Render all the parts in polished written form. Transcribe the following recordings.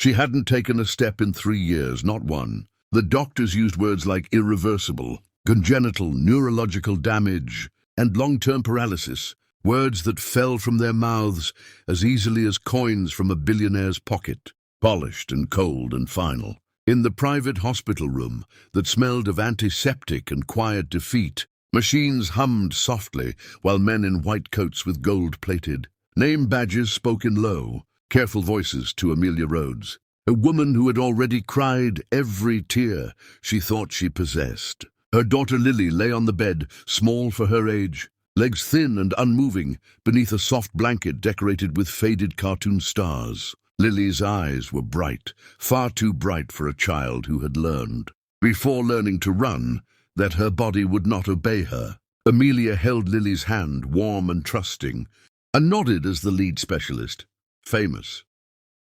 She hadn't taken a step in 3 years, not one. The doctors used words like irreversible, congenital, neurological damage, and long-term paralysis, words that fell from their mouths as easily as coins from a billionaire's pocket, polished and cold and final. In the private hospital room that smelled of antiseptic and quiet defeat, machines hummed softly while men in white coats with gold-plated name badges spoke in low, careful voices to Amelia Rhodes, a woman who had already cried every tear she thought she possessed. Her daughter Lily lay on the bed, small for her age, legs thin and unmoving, beneath a soft blanket decorated with faded cartoon stars. Lily's eyes were bright, far too bright for a child who had learned, before learning to run, that her body would not obey her. Amelia held Lily's hand, warm and trusting, and nodded as the lead specialist, famous,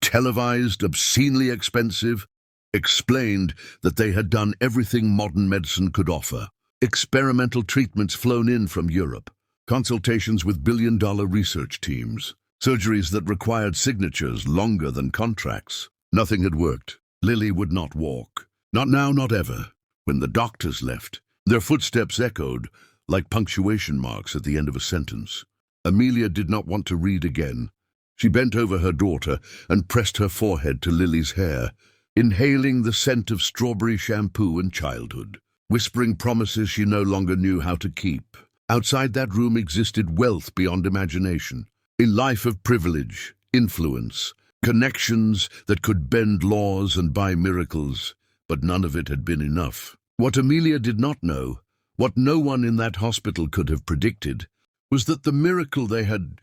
televised, obscenely expensive, explained that they had done everything modern medicine could offer. Experimental treatments flown in from Europe, consultations with billion-dollar research teams, surgeries that required signatures longer than contracts. Nothing had worked. Lily would not walk. Not now, not ever. When the doctors left, their footsteps echoed like punctuation marks at the end of a sentence. Amelia did not want to read again. She bent over her daughter and pressed her forehead to Lily's hair, inhaling the scent of strawberry shampoo and childhood, whispering promises she no longer knew how to keep. Outside that room existed wealth beyond imagination, a life of privilege, influence, connections that could bend laws and buy miracles, but none of it had been enough. What Amelia did not know, what no one in that hospital could have predicted, was that the miracle they had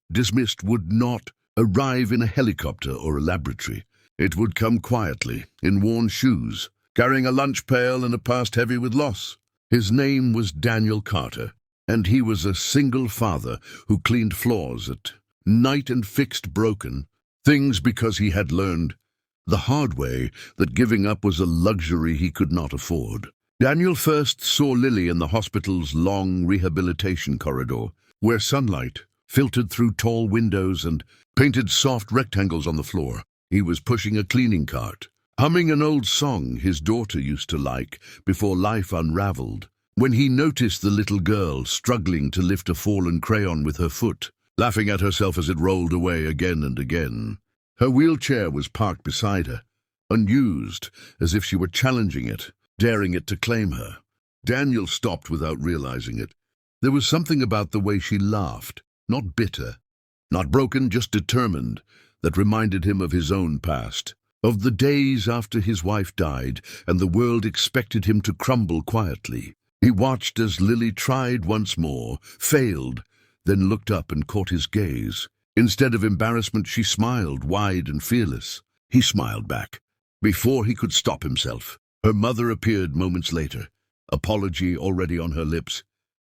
dismissed would not arrive in a helicopter or a laboratory. It would come quietly, in worn shoes, carrying a lunch pail and a past heavy with loss. His name was Daniel Carter, and he was a single father who cleaned floors at night and fixed broken things because he had learned the hard way that giving up was a luxury he could not afford. Daniel first saw Lily in the hospital's long rehabilitation corridor, where sunlight filtered through tall windows and painted soft rectangles on the floor. He was pushing a cleaning cart, humming an old song his daughter used to like before life unraveled, when he noticed the little girl struggling to lift a fallen crayon with her foot, laughing at herself as it rolled away again and again. Her wheelchair was parked beside her, unused, as if she were challenging it, daring it to claim her. Daniel stopped without realizing it. There was something about the way she laughed, not bitter, not broken, just determined, that reminded him of his own past, of the days after his wife died and the world expected him to crumble quietly. He watched as Lily tried once more, failed, then looked up and caught his gaze. Instead of embarrassment, she smiled, wide and fearless. He smiled back. Before he could stop himself, her mother appeared moments later, apology already on her lips,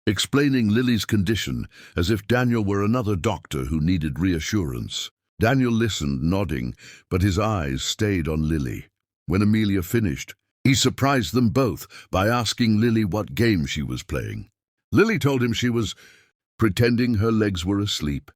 explaining Lily's condition as if Daniel were another doctor who needed reassurance. Daniel listened, nodding, but his eyes stayed on Lily. When Amelia finished, he surprised them both by asking Lily what game she was playing. Lily told him she was pretending her legs were asleep,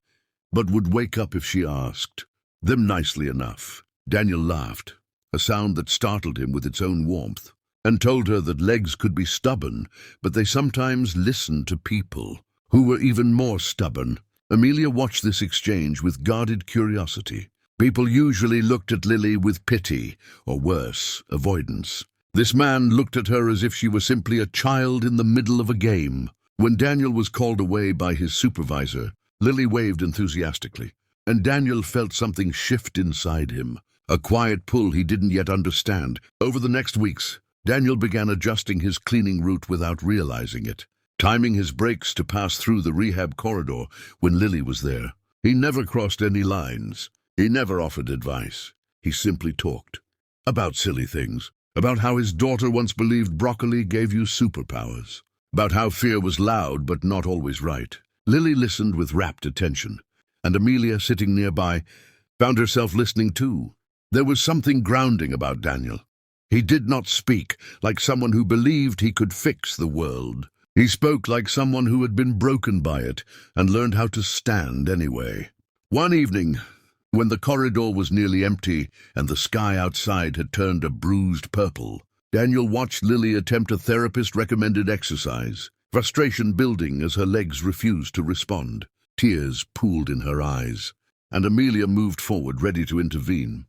but would wake up if she asked them nicely enough. Daniel laughed, a sound that startled him with its own warmth, and told her that legs could be stubborn, but they sometimes listened to people who were even more stubborn. Amelia watched this exchange with guarded curiosity. People usually looked at Lily with pity, or worse, avoidance. This man looked at her as if she were simply a child in the middle of a game. When Daniel was called away by his supervisor, Lily waved enthusiastically, and Daniel felt something shift inside him, a quiet pull he didn't yet understand. Over the next weeks, Daniel began adjusting his cleaning route without realizing it, timing his breaks to pass through the rehab corridor when Lily was there. He never crossed any lines. He never offered advice. He simply talked. About silly things. About how his daughter once believed broccoli gave you superpowers. About how fear was loud but not always right. Lily listened with rapt attention, and Amelia, sitting nearby, found herself listening too. There was something grounding about Daniel. He did not speak like someone who believed he could fix the world. He spoke like someone who had been broken by it and learned how to stand anyway. One evening, When the corridor was nearly empty and the sky outside had turned a bruised purple, Daniel watched Lily attempt a therapist-recommended exercise, frustration building as her legs refused to respond. Tears pooled in her eyes, and Amelia moved forward, ready to intervene.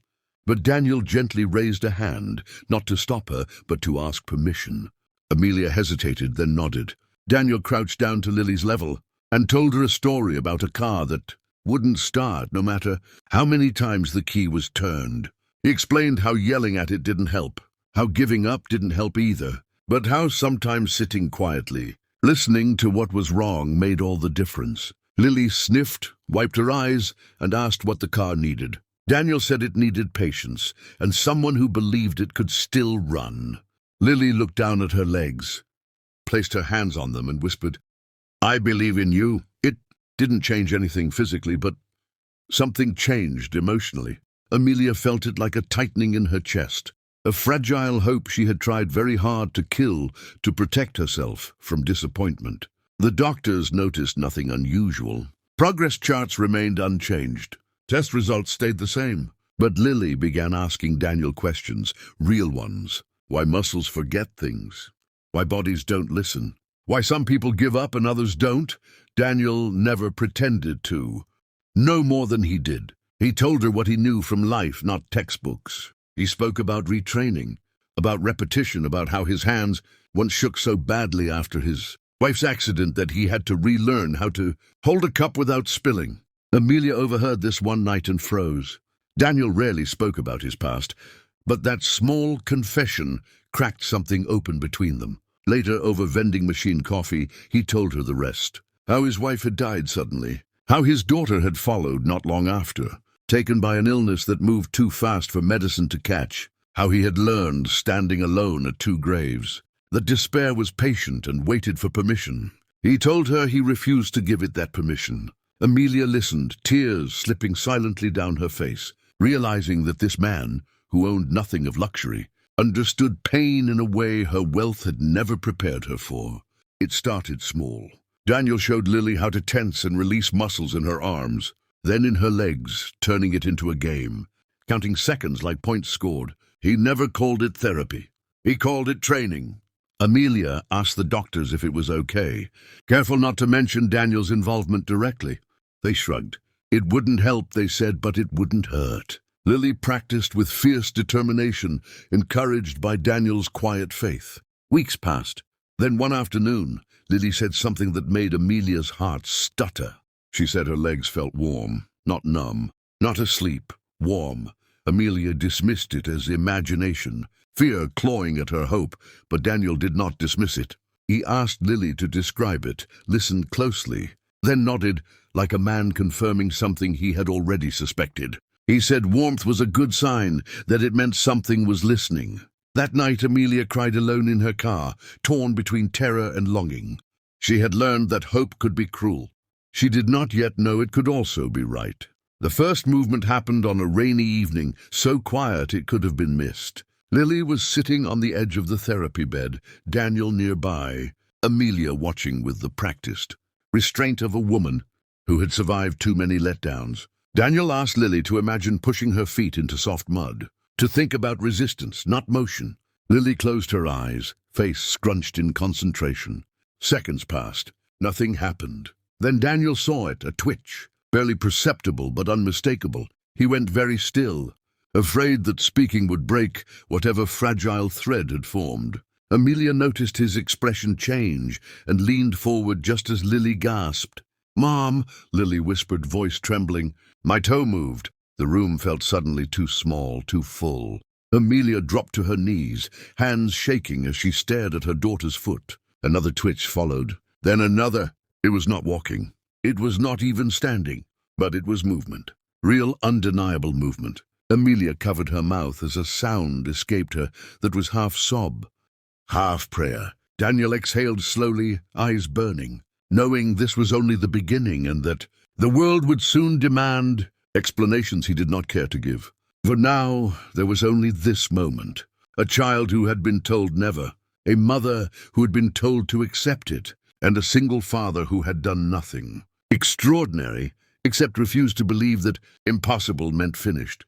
But Daniel gently raised a hand, not to stop her, but to ask permission. Amelia hesitated, then nodded. Daniel crouched down to Lily's level and told her a story about a car that wouldn't start no matter how many times the key was turned. He explained how yelling at it didn't help, how giving up didn't help either, but how sometimes sitting quietly, listening to what was wrong, made all the difference. Lily sniffed, wiped her eyes, and asked what the car needed. Daniel said it needed patience, and someone who believed it could still run. Lily looked down at her legs, placed her hands on them, and whispered, "I believe in you." It didn't change anything physically, but something changed emotionally. Amelia felt it like a tightening in her chest, a fragile hope she had tried very hard to kill to protect herself from disappointment. The doctors noticed nothing unusual. Progress charts remained unchanged. Test results stayed the same. But Lily began asking Daniel questions, real ones. Why muscles forget things? Why bodies don't listen? Why some people give up and others don't? Daniel never pretended to. No more than he did. He told her what he knew from life, not textbooks. He spoke about retraining, about repetition, about how his hands once shook so badly after his wife's accident that he had to relearn how to hold a cup without spilling. Amelia overheard this one night and froze. Daniel rarely spoke about his past, but that small confession cracked something open between them. Later, over vending machine coffee, he told her the rest. How his wife had died suddenly. How his daughter had followed not long after, taken by an illness that moved too fast for medicine to catch. How he had learned, standing alone at two graves, that despair was patient and waited for permission. He told her he refused to give it that permission. Amelia listened, tears slipping silently down her face, realizing that this man, who owned nothing of luxury, understood pain in a way her wealth had never prepared her for. It started small. Daniel showed Lily how to tense and release muscles in her arms, then in her legs, turning it into a game, counting seconds like points scored. He never called it therapy. He called it training. Amelia asked the doctors if it was okay, careful not to mention Daniel's involvement directly. They shrugged. It wouldn't help, they said, but it wouldn't hurt. Lily practiced with fierce determination, encouraged by Daniel's quiet faith. Weeks passed. Then one afternoon, Lily said something that made Amelia's heart stutter. She said her legs felt warm, not numb, not asleep, warm. Amelia dismissed it as imagination, fear clawing at her hope, but Daniel did not dismiss it. He asked Lily to describe it, listened closely, then nodded like a man confirming something he had already suspected. He said warmth was a good sign, that it meant something was listening. That night Amelia cried alone in her car, torn between terror and longing. She had learned that hope could be cruel. She did not yet know it could also be right. The first movement happened on a rainy evening, so quiet it could have been missed. Lily was sitting on the edge of the therapy bed, Daniel nearby, Amelia watching with the practiced restraint of a woman who had survived too many letdowns. Daniel asked Lily to imagine pushing her feet into soft mud, to think about resistance, not motion. Lily closed her eyes, face scrunched in concentration. Seconds passed. Nothing happened. Then Daniel saw it, a twitch, barely perceptible but unmistakable. He went very still, afraid that speaking would break whatever fragile thread had formed. Amelia noticed his expression change and leaned forward just as Lily gasped. "Mom," Lily whispered, voice trembling. "My toe moved." The room felt suddenly too small, too full. Amelia dropped to her knees, hands shaking as she stared at her daughter's foot. Another twitch followed, then another. It was not walking. It was not even standing, but it was movement. Real, undeniable movement. Amelia covered her mouth as a sound escaped her that was half sob, half prayer. Daniel exhaled slowly, eyes burning, knowing this was only the beginning and that the world would soon demand explanations he did not care to give. For now, there was only this moment. A child who had been told never, a mother who had been told to accept it, and a single father who had done nothing. Extraordinary, except refused to believe that impossible meant finished.